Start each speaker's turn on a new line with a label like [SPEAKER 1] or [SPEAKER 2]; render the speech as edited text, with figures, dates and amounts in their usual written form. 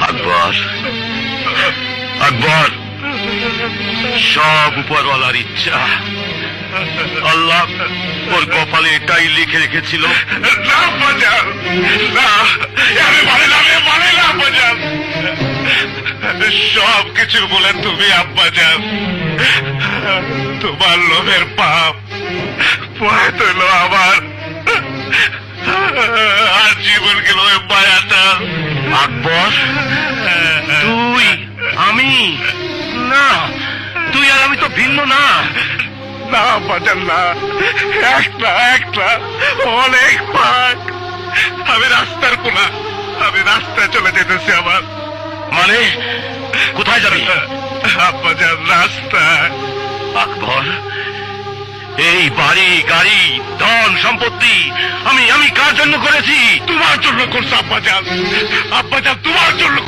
[SPEAKER 1] আকবর, আকবর, সব উপরওয়ালার ইচ্ছা। আল্লাহ ওর কপালে এটাই লিখে রেখেছিল।
[SPEAKER 2] না বাজান, না, আমি মানে না, বাজান। সব কিছু বলে তুমি আব্বাজান, তোমার লোভের পাপ পড়ে তুলো আমার, আর জীবন গেল ওই মায়াটা।
[SPEAKER 1] আকবর, তুই, আমি, না, তুই আর আমি তো ভিন্ন না।
[SPEAKER 2] না বাজান, না, একটা একটা অনেক পাক। আমি রাস্তার কোনা, আমি রাস্তায় চলে যেতেছি আমার।
[SPEAKER 1] মানে কোথায় যাবি?
[SPEAKER 2] আব্বাজান, রাস্তায়।
[SPEAKER 1] আকবর, এই বাড়ি, গাড়ি, ধন সম্পত্তি আমি কার জন্য করেছি?
[SPEAKER 2] তোমার জন্য করছো আব্বাজান, আব্বাজান, তোমার জন্য।